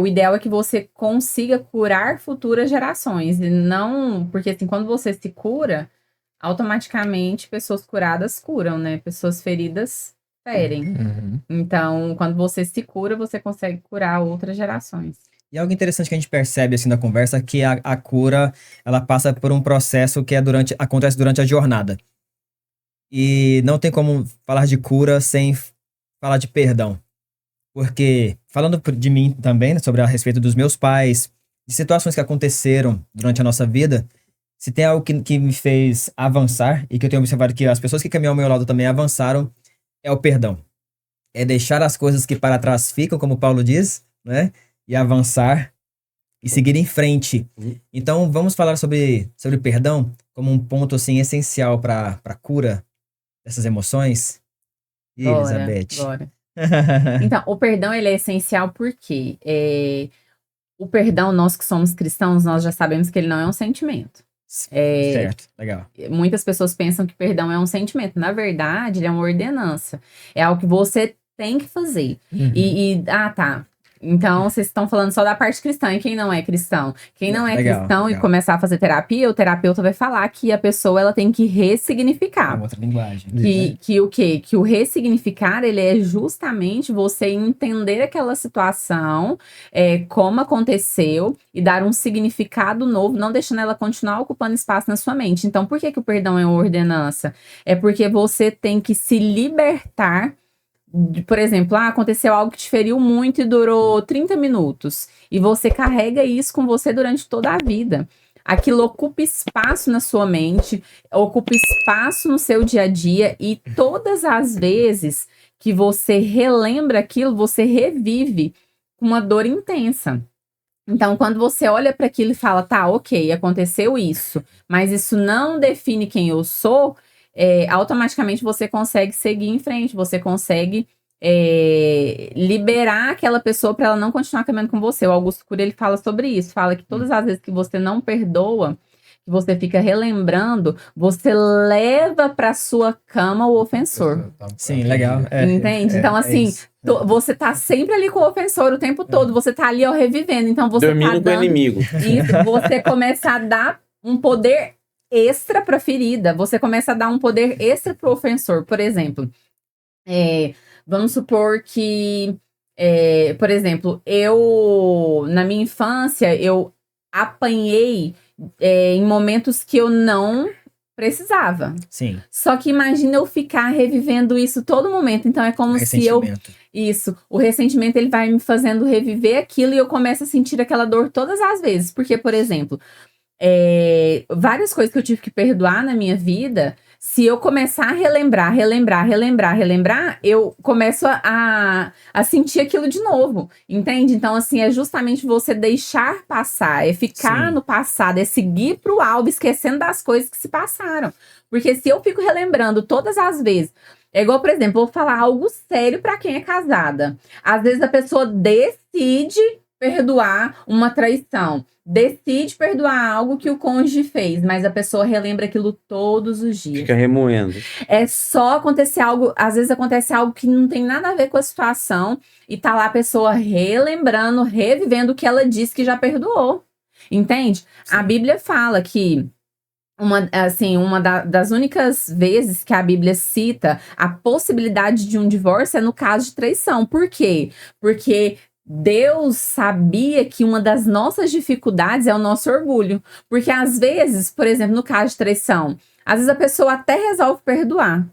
D: O ideal é que você consiga curar futuras gerações. E não. Porque assim, quando você se cura, automaticamente pessoas curadas curam, né? Pessoas feridas ferem.
B: Uhum.
D: Então, quando você se cura, você consegue curar outras gerações.
A: E algo interessante que a gente percebe assim na conversa é que a cura, ela passa por um processo que acontece durante a jornada. E não tem como falar de cura sem falar de perdão. Porque, falando de mim também, né, sobre a respeito dos meus pais, de situações que aconteceram durante a nossa vida, se tem algo que me fez avançar e que eu tenho observado que as pessoas que caminham ao meu lado também avançaram, é o perdão. É deixar as coisas que para trás ficam, como Paulo diz, né? E avançar e seguir em frente. Então, vamos falar sobre perdão como um ponto assim essencial para a cura dessas emoções. E Elizabeth.
D: Bora. Então, o perdão ele é essencial porque o perdão, nós que somos cristãos, nós já sabemos que ele não é um sentimento.
A: Certo, legal.
D: Muitas pessoas pensam que perdão é um sentimento. Na verdade, ele é uma ordenança. É algo que você tem que fazer.
B: Uhum.
D: Tá. Então, vocês estão falando só da parte cristã. E quem não é cristão? Quem não é
A: Legal,
D: cristão e
A: legal.
D: começar a fazer terapia, o terapeuta vai falar que a pessoa ela tem que
A: É
D: ressignificar.
A: uma outra linguagem.
D: Que o quê? Que o ressignificar, ele é justamente você entender aquela situação, como aconteceu, e dar um significado novo, não deixando ela continuar ocupando espaço na sua mente. Então, por que o perdão é uma ordenança? É porque você tem que se libertar por exemplo, aconteceu algo que te feriu muito e durou 30 minutos. E você carrega isso com você durante toda a vida. Aquilo ocupa espaço na sua mente, ocupa espaço no seu dia a dia. E todas as vezes que você relembra aquilo, você revive com uma dor intensa. Então, quando você olha para aquilo e fala, tá, ok, aconteceu isso, mas isso não define quem eu sou, automaticamente você consegue seguir em frente, você consegue liberar aquela pessoa para ela não continuar caminhando com você. O Augusto Cury, ele fala sobre isso, fala que todas as vezes que você não perdoa, que você fica relembrando, você leva para sua cama o ofensor.
A: Sim, legal.
D: Entende? Então, assim,
A: isso.
D: você tá sempre ali com o ofensor o tempo todo, você tá ali, ó, revivendo. Então, você
C: Dormindo
D: tá
C: com o
D: dando...
C: inimigo.
D: Isso, você começa a dar um poder extra pra ferida. Você começa a dar um poder extra pro ofensor. Por exemplo, vamos supor que, por exemplo, na minha infância, eu apanhei em momentos que eu não precisava.
A: Sim.
D: Só que imagina eu ficar revivendo isso todo momento. Então, é como se eu...
A: Ressentimento.
D: Isso. O ressentimento, ele vai me fazendo reviver aquilo e eu começo a sentir aquela dor todas as vezes. Porque, por exemplo, várias coisas que eu tive que perdoar na minha vida, se eu começar a relembrar, eu começo a sentir aquilo de novo, entende? Então, assim, é justamente você deixar passar, é ficar
A: Sim.
D: no passado, é seguir pro alvo, esquecendo das coisas que se passaram. Porque se eu fico relembrando todas as vezes, é igual, por exemplo, vou falar algo sério pra quem é casada. Às vezes a pessoa decide perdoar uma traição. Decide perdoar algo que o cônjuge fez, mas a pessoa relembra aquilo todos os dias.
C: Fica remoendo.
D: É só acontecer algo, às vezes acontece algo que não tem nada a ver com a situação e tá lá a pessoa relembrando, revivendo o que ela disse que já perdoou. Entende? A Bíblia fala que das únicas vezes que a Bíblia cita a possibilidade de um divórcio é no caso de traição. Por quê? Porque Deus sabia que uma das nossas dificuldades é o nosso orgulho. Porque às vezes, por exemplo, no caso de traição, às vezes a pessoa até resolve perdoar.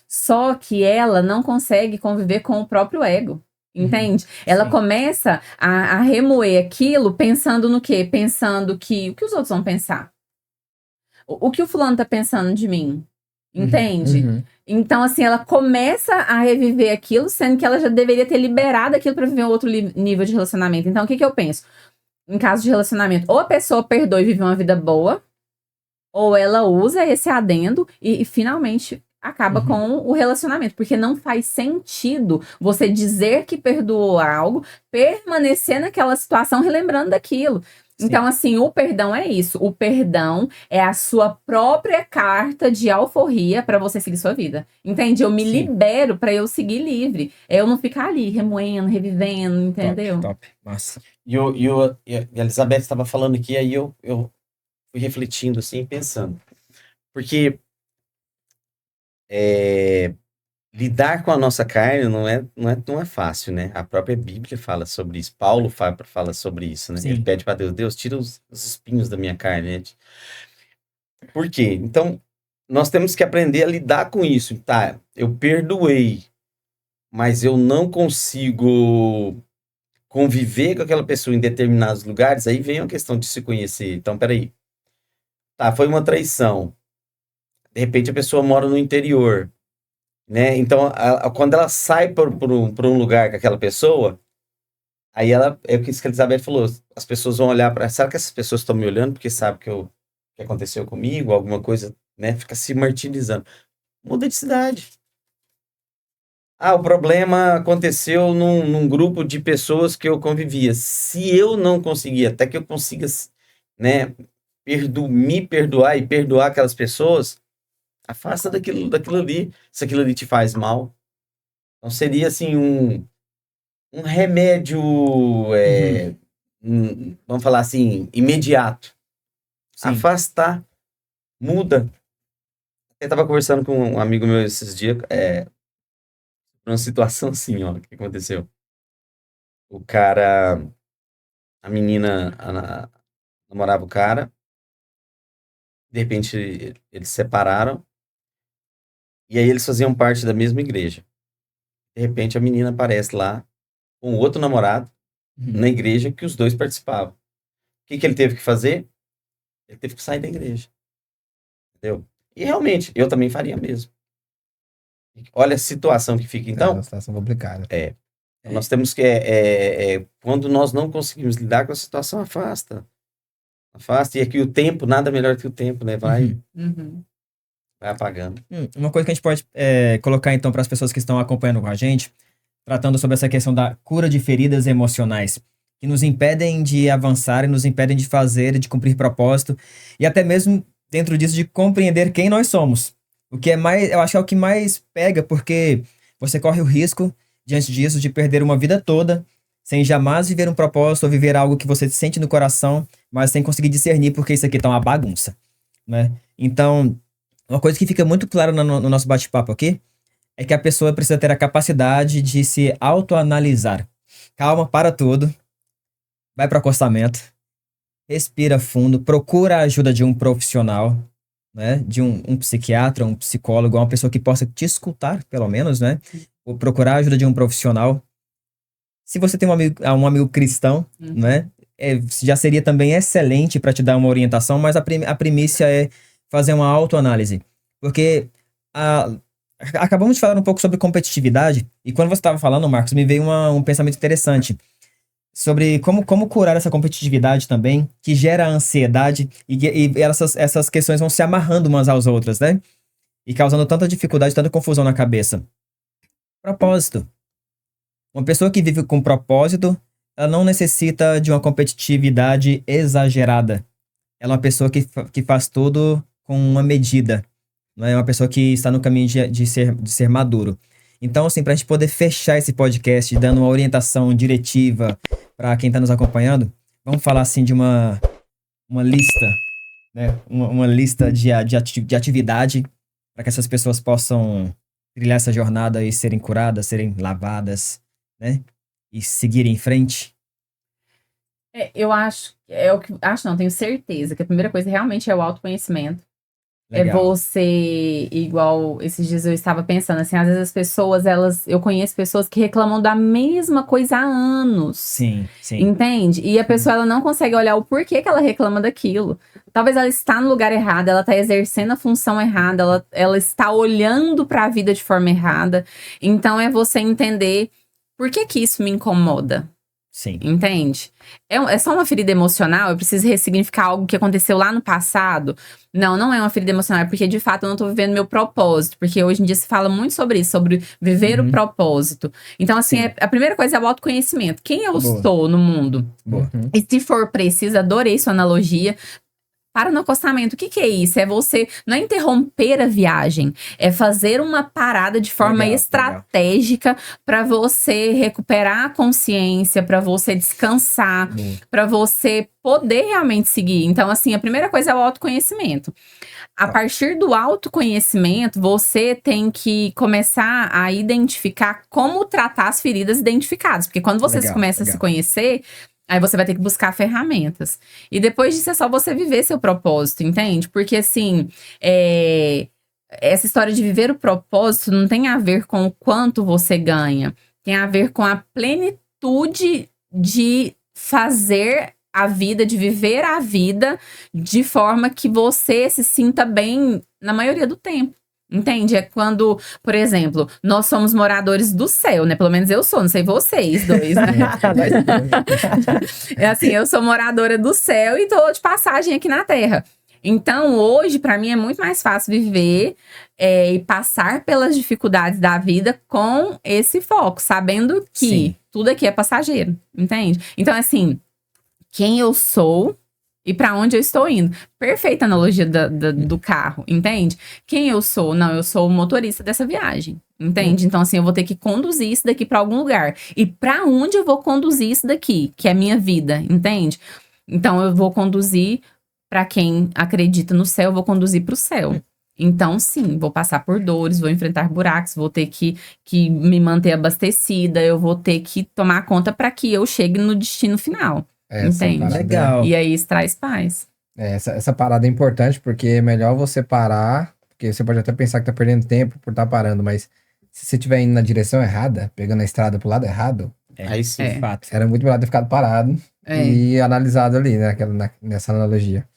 D: Só que ela não consegue conviver com o próprio ego. Entende? Ela
A: Sim.
D: começa a remoer aquilo pensando no quê? Pensando que o que os outros vão pensar? O que o fulano tá pensando de mim? Entende?
B: Uhum.
D: Então, assim, ela começa a reviver aquilo, sendo que ela já deveria ter liberado aquilo para viver um outro nível de relacionamento. Então, o que eu penso? Em caso de relacionamento, ou a pessoa perdoa e vive uma vida boa, ou ela usa esse adendo e finalmente acaba com o relacionamento. Porque não faz sentido você dizer que perdoou algo, permanecer naquela situação relembrando daquilo.
A: Sim.
D: Então, assim, o perdão é isso. O perdão é a sua própria carta de alforria para você seguir sua vida. Entende? Eu me
A: Sim.
D: libero para eu seguir livre. Eu não ficar ali remoendo, revivendo, entendeu?
A: Top. Massa.
C: E a Elizabeth estava falando aqui, aí eu fui refletindo assim, pensando. Porque lidar com a nossa carne não é fácil, né? A própria Bíblia fala sobre isso. Paulo fala sobre isso, né?
A: Sim.
C: Ele pede para Deus, tira os espinhos da minha carne, né? Por quê? Então, nós temos que aprender a lidar com isso. Tá, eu perdoei, mas eu não consigo conviver com aquela pessoa em determinados lugares, aí vem a questão de se conhecer. Então, peraí. Tá, foi uma traição. De repente a pessoa mora no interior, né? Então, quando ela sai por um lugar com aquela pessoa, aí é o que a Elizabeth falou, as pessoas vão olhar para, será que essas pessoas estão me olhando porque sabem que aconteceu comigo, alguma coisa, né? Fica se martirizando. Muda de cidade. O problema aconteceu num grupo de pessoas que eu convivia. Se eu não conseguir, até que eu consiga, né, me perdoar e perdoar aquelas pessoas, afasta daquilo ali, se aquilo ali te faz mal. Então seria assim um remédio, vamos falar assim, imediato.
A: Sim.
C: Afastar, muda. Eu estava conversando com um amigo meu esses dias, uma situação assim, ó, que aconteceu. A menina namorava o cara, de repente eles se separaram, e aí eles faziam parte da mesma igreja. De repente a menina aparece lá com outro namorado na igreja que os dois participavam. O que ele teve que fazer? Ele teve que sair da igreja. Entendeu? E realmente, eu também faria mesmo. Olha a situação que fica.
B: É
C: Então,
B: uma situação complicada.
C: nós temos que... quando nós não conseguimos lidar com a situação, afasta. Afasta. E aqui o tempo, nada melhor que o tempo, né? Vai apagando.
A: Uma coisa que a gente pode colocar, então, para as pessoas que estão acompanhando com a gente, tratando sobre essa questão da cura de feridas emocionais, que nos impedem de avançar e nos impedem de fazer, de cumprir propósito, e até mesmo, dentro disso, de compreender quem nós somos. O que é mais, eu acho que é o que mais pega, porque você corre o risco, diante disso, de perder uma vida toda, sem jamais viver um propósito ou viver algo que você sente no coração, mas sem conseguir discernir, porque isso aqui tá uma bagunça, né? Então, uma coisa que fica muito clara no nosso bate-papo aqui é que a pessoa precisa ter a capacidade de se autoanalisar. Calma, para tudo. Vai para o acostamento. Respira fundo. Procura a ajuda de um profissional, né? De um psiquiatra, um psicólogo, uma pessoa que possa te escutar, pelo menos, né? Ou procurar a ajuda de um profissional. Se você tem um amigo cristão, né? Já seria também excelente para te dar uma orientação, mas a primícia é fazer uma autoanálise. Porque acabamos de falar um pouco sobre competitividade, e quando você estava falando, Marcos, me veio um pensamento interessante sobre como curar essa competitividade também, que gera ansiedade, e essas questões vão se amarrando umas às outras, né? E causando tanta dificuldade, tanta confusão na cabeça. Propósito. Uma pessoa que vive com propósito, ela não necessita de uma competitividade exagerada. Ela é uma pessoa que faz tudo com uma medida. Não é uma pessoa que está no caminho de ser maduro. Então, assim, para a gente poder fechar esse podcast dando uma orientação diretiva para quem está nos acompanhando, vamos falar assim de uma lista, né? Uma lista de atividade para que essas pessoas possam trilhar essa jornada e serem curadas, serem lavadas, né? E seguirem em frente.
D: Eu acho, não, tenho certeza que a primeira coisa realmente é o autoconhecimento.
A: Legal.
D: É você, igual esses dias eu estava pensando, assim, às vezes as pessoas, eu conheço pessoas que reclamam da mesma coisa há anos.
A: Sim, sim.
D: Entende? E a pessoa, ela não consegue olhar o porquê que ela reclama daquilo. Talvez ela está no lugar errado, ela está exercendo a função errada, ela está olhando para a vida de forma errada. Então, é você entender por que que isso me incomoda.
A: Sim.
D: Entende? É só uma ferida emocional? Eu preciso ressignificar algo que aconteceu lá no passado? Não é uma ferida emocional, é porque de fato eu não tô vivendo meu propósito. Porque hoje em dia se fala muito sobre isso, sobre viver o propósito. Então, assim,
A: Sim.
D: a primeira coisa é o autoconhecimento. Quem eu
A: Boa.
D: sou no mundo?
A: Boa.
D: E se for preciso, adorei sua analogia. Para no acostamento, o que que é isso? É você, não é interromper a viagem, é fazer uma parada de forma
A: Legal,
D: estratégica para você recuperar a consciência, para você descansar, para você poder realmente seguir. Então, assim, a primeira coisa é o autoconhecimento. A partir do autoconhecimento, você tem que começar a identificar como tratar as feridas identificadas. Porque quando você
A: Legal,
D: começa a se conhecer, aí você vai ter que buscar ferramentas. E depois disso é só você viver seu propósito, entende? Porque, assim, essa história de viver o propósito não tem a ver com o quanto você ganha. Tem a ver com a plenitude de fazer a vida, de viver a vida de forma que você se sinta bem na maioria do tempo. Entende? É quando, por exemplo, nós somos moradores do céu, né? Pelo menos eu sou, não sei vocês dois, né? É assim, eu sou moradora do céu e tô de passagem aqui na Terra. Então, hoje, pra mim, é muito mais fácil viver e passar pelas dificuldades da vida com esse foco, sabendo que
A: Sim.
D: tudo aqui é passageiro, entende? Então, assim, quem eu sou e pra onde eu estou indo. Perfeita analogia do carro, entende? Quem eu sou? Não, eu sou o motorista dessa viagem, entende? Então, assim, eu vou ter que conduzir isso daqui pra algum lugar. E pra onde eu vou conduzir isso daqui? Que é a minha vida, entende? Então, eu vou conduzir pra quem acredita no céu, eu vou conduzir pro céu. Então, sim, vou passar por dores, vou enfrentar buracos, vou ter que me manter abastecida, eu vou ter que tomar conta pra que eu chegue no destino final.
B: Essa
D: Entende?
B: parada
A: Legal.
D: E aí isso traz paz.
B: Essa parada é importante porque é melhor você parar, porque você pode até pensar que tá perdendo tempo por estar parando, mas se você estiver indo na direção errada, pegando a estrada pro lado errado,
C: Aí sim.
D: É.
A: Fato.
B: era muito melhor ter ficado parado e analisado ali, né, nessa analogia.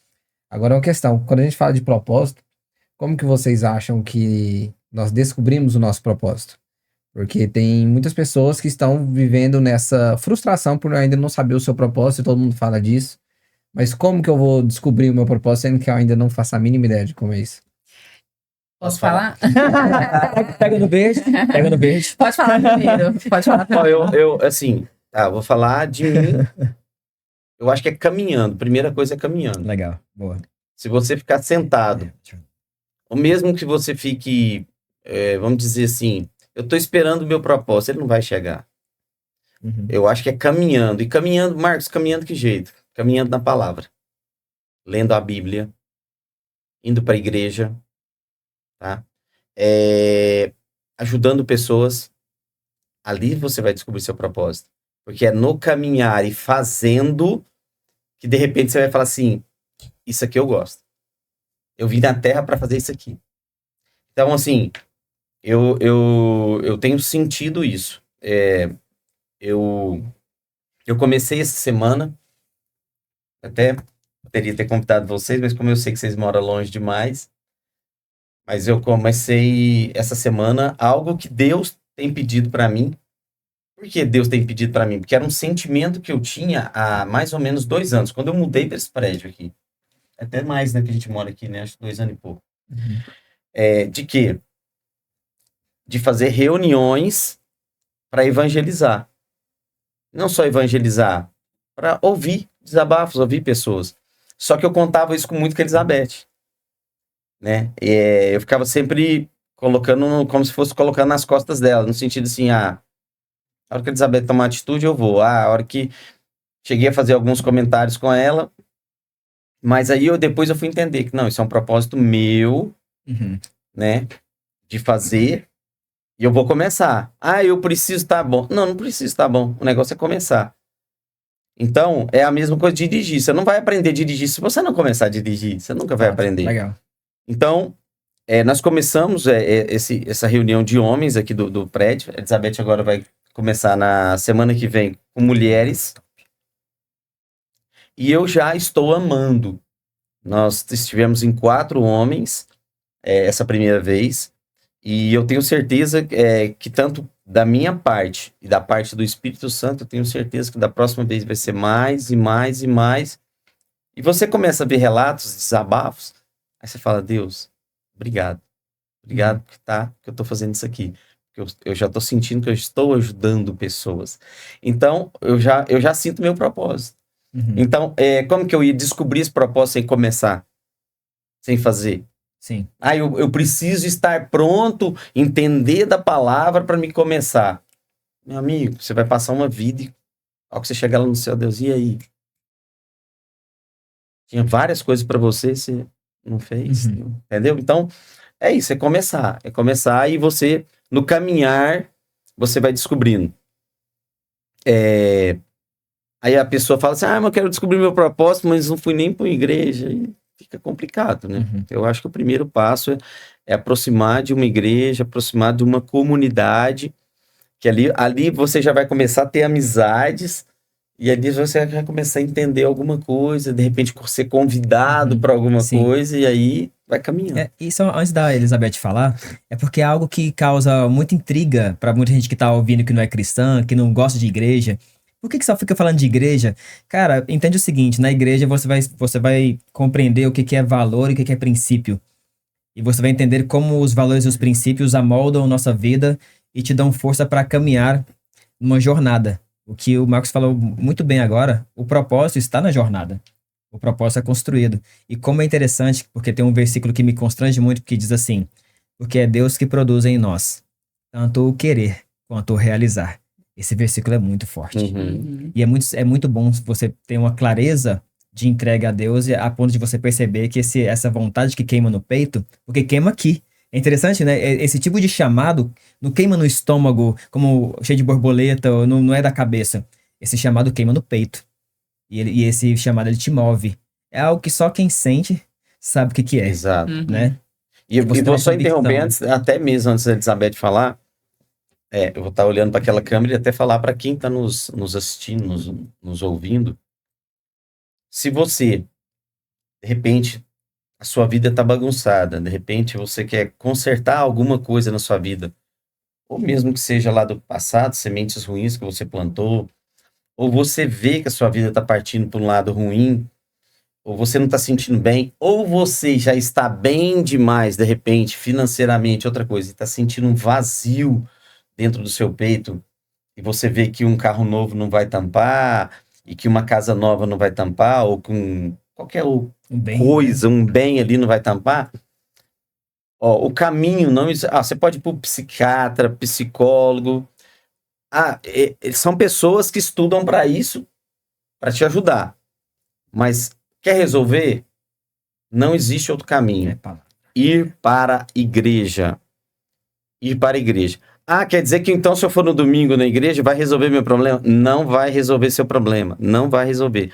B: Agora uma questão, quando a gente fala de propósito, como que vocês acham que nós descobrimos o nosso propósito? Porque tem muitas pessoas que estão vivendo nessa frustração por ainda não saber o seu propósito, e todo mundo fala disso. Mas como que eu vou descobrir o meu propósito, sendo que eu ainda não faço a mínima ideia de como é isso?
D: Posso falar?
A: Pega no verde. Pega no verde.
D: Pode falar primeiro. Pode falar
C: Ó,
D: primeiro.
C: eu assim, vou falar de mim. Eu acho que é caminhando. Primeira coisa é caminhando.
A: Legal. Boa.
C: Se você ficar sentado, ou mesmo que você fique, vamos dizer assim, eu tô esperando o meu propósito, ele não vai chegar.
A: Uhum.
C: Eu acho que é caminhando. E caminhando, Marcos, caminhando que jeito? Caminhando na palavra. Lendo a Bíblia. Indo para a igreja. Tá? Ajudando pessoas. Ali você vai descobrir seu propósito. Porque é no caminhar e fazendo que de repente você vai falar assim, isso aqui eu gosto. Eu vim na Terra para fazer isso aqui. Então, assim, eu tenho sentido isso. Eu comecei essa semana, até poderia ter convidado vocês, mas como eu sei que vocês moram longe demais, mas eu comecei essa semana algo que Deus tem pedido para mim. Por que Deus tem pedido para mim? Porque era um sentimento que eu tinha há mais ou menos 2 anos, quando eu mudei para esse prédio aqui. Até mais, né, que a gente mora aqui, né? Acho que 2 anos e pouco. De quê? De fazer reuniões para evangelizar. Não só evangelizar, para ouvir desabafos, ouvir pessoas. Só que eu contava isso com muito com a Elizabeth, né? Eu ficava sempre colocando, como se fosse colocando nas costas dela, no sentido assim, a hora que a Elizabeth tomar atitude, eu vou. A hora que cheguei a fazer alguns comentários com ela, mas aí depois eu fui entender que não, isso é um propósito meu,
A: Uhum.
C: né? De fazer, e eu vou começar. Ah, eu preciso estar bom. Não preciso estar bom. O negócio é começar. Então, é a mesma coisa de dirigir. Você não vai aprender a dirigir se você não começar a dirigir. Você nunca vai aprender.
A: Legal.
C: Então, nós começamos essa reunião de homens aqui do prédio. A Elizabeth agora vai começar na semana que vem com mulheres. E eu já estou amando. Nós estivemos em 4 homens essa primeira vez. E eu tenho certeza que tanto da minha parte e da parte do Espírito Santo, eu tenho certeza que da próxima vez vai ser mais e mais e mais. E você começa a ver relatos, desabafos, aí você fala, Deus, obrigado. Obrigado que eu estou fazendo isso aqui. Eu já estou sentindo que eu estou ajudando pessoas. Então, eu já sinto meu propósito.
A: Uhum.
C: Então, como que eu ia descobrir esse propósito sem começar? Sem fazer?
A: Sim.
C: Eu preciso estar pronto, entender da palavra para me começar. Meu amigo, você vai passar uma vida e ao que você chegar lá no céu, Deus, e aí? Tinha várias coisas para você não fez, entendeu? Então, é isso, é começar. É começar e você, no caminhar, você vai descobrindo. Aí a pessoa fala assim, mas eu quero descobrir meu propósito, mas não fui nem para uma igreja. E fica complicado, né?
A: Uhum.
C: Eu acho que o primeiro passo é aproximar de uma igreja, aproximar de uma comunidade, que ali você já vai começar a ter amizades, e ali você vai começar a entender alguma coisa, de repente ser convidado para alguma
A: Sim.
C: coisa, e aí vai caminhando.
A: Isso, antes da Elizabeth falar, é porque é algo que causa muita intriga para muita gente que tá ouvindo que não é cristã, que não gosta de igreja. Por que só fica falando de igreja? Cara, entende o seguinte, na igreja você vai compreender o que é valor e o que é princípio. E você vai entender como os valores e os princípios amoldam nossa vida e te dão força para caminhar numa jornada. O que o Marcos falou muito bem agora, o propósito está na jornada. O propósito é construído. E como é interessante, porque tem um versículo que me constrange muito, que diz assim, porque é Deus que produz em nós, tanto o querer quanto o realizar. Esse versículo é muito forte.
C: Uhum.
A: E é muito bom você ter uma clareza de entrega a Deus a ponto de você perceber que essa vontade que queima no peito, porque queima aqui. É interessante, né? Esse tipo de chamado não queima no estômago, como cheio de borboleta, ou não é da cabeça. Esse chamado queima no peito. E esse chamado, ele te move. É algo que só quem sente sabe o que é,
C: Exato.
A: né?
C: E
A: Você tem
C: vou
A: uma
C: só
A: convicção.
C: interromper até mesmo antes da Elizabeth falar. Eu vou estar olhando para aquela câmera e até falar para quem está nos assistindo, nos ouvindo. Se você, de repente, a sua vida está bagunçada, de repente você quer consertar alguma coisa na sua vida, ou mesmo que seja lá do passado, sementes ruins que você plantou, ou você vê que a sua vida está partindo para um lado ruim, ou você não está sentindo bem, ou você já está bem demais, de repente, financeiramente, outra coisa, e está sentindo um vazio dentro do seu peito, e você vê que um carro novo não vai tampar, e que uma casa nova não vai tampar, ou com qualquer coisa, um bem ali não vai tampar, o caminho não... você pode ir para o psiquiatra, psicólogo. São pessoas que estudam para isso, para te ajudar. Mas quer resolver? Não existe outro caminho. Ir para a igreja. Ir para a igreja. Quer dizer que então se eu for no domingo na igreja vai resolver meu problema? Não vai resolver seu problema. Não vai resolver.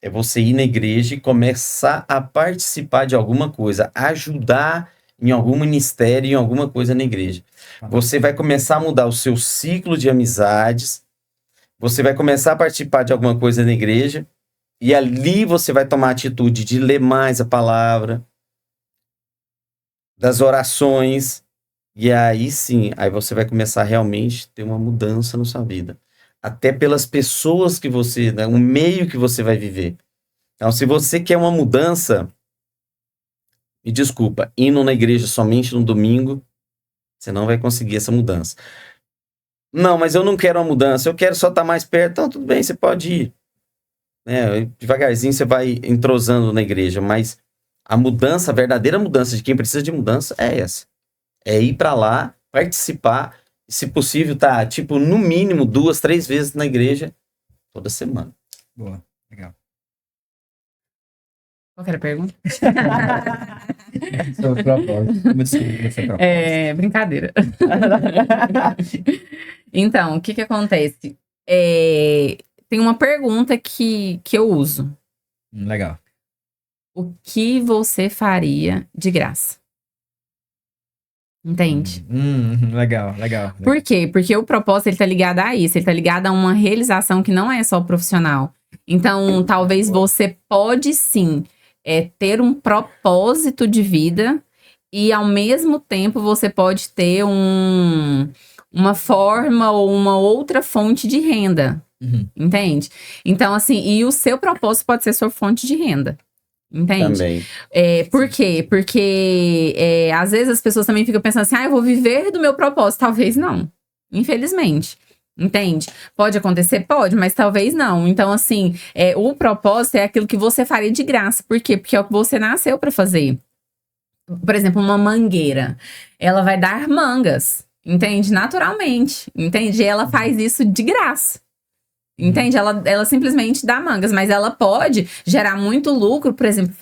C: É você ir na igreja e começar a participar de alguma coisa. Ajudar em algum ministério, em alguma coisa na igreja. Você vai começar a mudar o seu ciclo de amizades. Você vai começar a participar de alguma coisa na igreja. E ali você vai tomar a atitude de ler mais a palavra, das orações, e aí sim, aí você vai começar a realmente ter uma mudança na sua vida. Até pelas pessoas que você, né, o meio que você vai viver. Então, se você quer uma mudança, me desculpa, indo na igreja somente no domingo, você não vai conseguir essa mudança. Não, mas eu não quero uma mudança, eu quero só estar mais perto. Então, tudo bem, você pode ir. Né? Devagarzinho você vai entrosando na igreja, mas a mudança, a verdadeira mudança de quem precisa de mudança é essa. É ir pra lá, participar, e, se possível, tá, tipo, no mínimo 2, 3 vezes na igreja toda semana.
A: Boa, legal.
D: Qual que era a pergunta?
B: Sobre o propósito.
A: Como descobrir essa proposta?
D: Brincadeira. Então, o que acontece? Tem uma pergunta que eu uso.
A: Legal.
D: O que você faria de graça? Entende?
A: Legal.
D: Por quê? Porque o propósito, ele tá ligado a isso. Ele tá ligado a uma realização que não é só profissional. Então, talvez você pode, sim, ter um propósito de vida e, ao mesmo tempo, você pode ter uma forma ou uma outra fonte de renda. Entende? Então, assim, e o seu propósito pode ser sua fonte de renda. Entende?
C: Também.
D: Por quê? Porque às vezes as pessoas também ficam pensando assim, eu vou viver do meu propósito. Talvez não. Infelizmente. Entende? Pode acontecer? Pode, mas talvez não. Então, assim, o propósito é aquilo que você faria de graça. Por quê? Porque é o que você nasceu para fazer. Por exemplo, uma mangueira. Ela vai dar mangas. Entende? Naturalmente. Entende? E ela faz isso de graça. Entende? Ela simplesmente dá mangas, mas ela pode gerar muito lucro, por exemplo,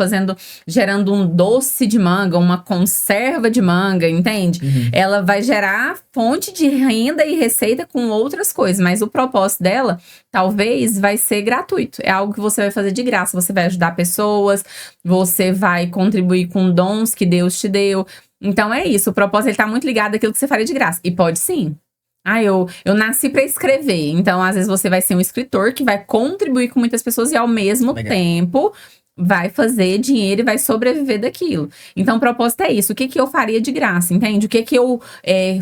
D: gerando um doce de manga, uma conserva de manga, entende? Ela vai gerar fonte de renda e receita com outras coisas, mas o propósito dela, talvez, vai ser gratuito. É algo que você vai fazer de graça, você vai ajudar pessoas, você vai contribuir com dons que Deus te deu. Então é isso, o propósito ele tá muito ligado àquilo que você faria de graça. E pode sim. Eu nasci para escrever. Então, às vezes, você vai ser um escritor que vai contribuir com muitas pessoas e, ao mesmo tempo, vai fazer dinheiro e vai sobreviver daquilo. Então, o propósito é isso. O que eu faria de graça, entende? O que eu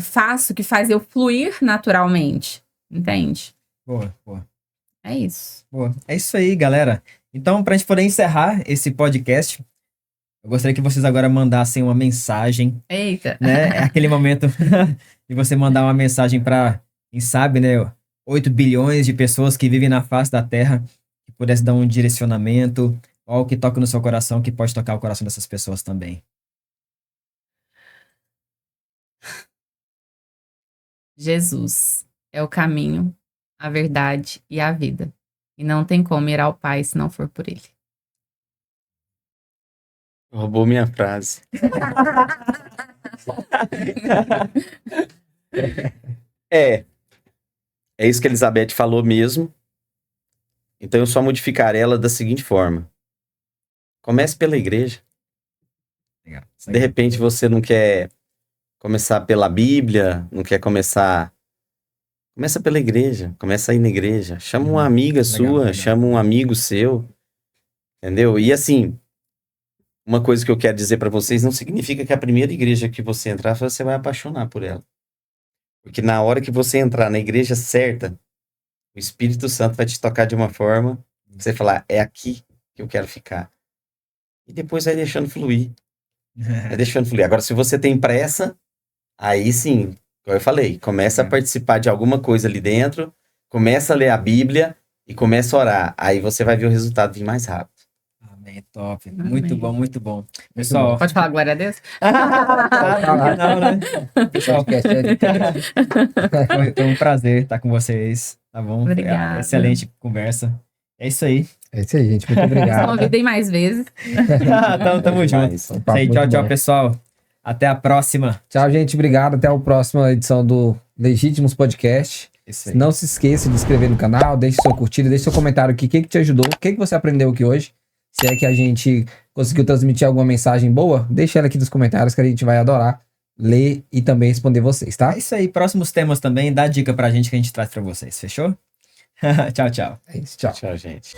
D: faço que faz eu fluir naturalmente, entende?
A: Boa.
D: É isso.
A: Boa. É isso aí, galera. Então, pra gente poder encerrar esse podcast, eu gostaria que vocês agora mandassem uma mensagem.
D: Eita.
A: Né? É aquele momento de você mandar uma mensagem para, quem sabe, né? 8 bilhões de pessoas que vivem na face da Terra, que pudesse dar um direcionamento, algo que toca no seu coração, que pode tocar o coração dessas pessoas também.
D: Jesus é o caminho, a verdade e a vida. E não tem como ir ao Pai se não for por Ele.
C: Roubou minha frase. É isso que a Elizabeth falou mesmo. Então eu só modificarei ela da seguinte forma. Comece pela igreja.
A: Legal.
C: De repente você não quer começar pela Bíblia, não quer começar... Começa pela igreja, começa a ir na igreja. Chama uma amiga sua,
A: legal.
C: chama um amigo seu. Entendeu? E assim, uma coisa que eu quero dizer pra vocês, não significa que a primeira igreja que você entrar, você vai apaixonar por ela. Porque na hora que você entrar na igreja certa, o Espírito Santo vai te tocar de uma forma, você falar, é aqui que eu quero ficar. E depois vai deixando fluir. Vai deixando fluir. Agora, se você tem pressa, aí sim, como eu falei, começa a participar de alguma coisa ali dentro, começa a ler a Bíblia e começa a orar. Aí você vai ver o resultado vir mais rápido.
A: Amém, top.
D: Amém.
A: Muito bom, muito bom. Pessoal,
D: Pode falar glória a Deus?
A: não, né? Pessoal,
B: Podcast
A: foi um prazer estar com vocês, tá bom? Foi uma
D: Obrigada.
A: excelente conversa. É isso aí.
B: É isso aí, gente. Muito
D: Me
B: obrigado.
D: convidem mais vezes.
A: Tamo junto.
C: Mas,
A: Isso aí,
B: Muito
A: tchau,
B: bom.
A: pessoal. Até a próxima.
B: Tchau, gente. Obrigado. Até a próxima edição do Legítimos Podcast.
A: Isso aí.
B: Não se esqueça de se inscrever no canal, deixe sua curtida, deixe seu comentário aqui. O que te ajudou? O que você aprendeu aqui hoje? Se é que a gente conseguiu transmitir alguma mensagem boa, deixa ela aqui nos comentários que a gente vai adorar ler e também responder vocês, tá?
A: É isso aí. Próximos temas também. Dá dica pra gente que a gente traz pra vocês. Fechou? Tchau, tchau.
B: É isso. Tchau.
C: tchau, gente.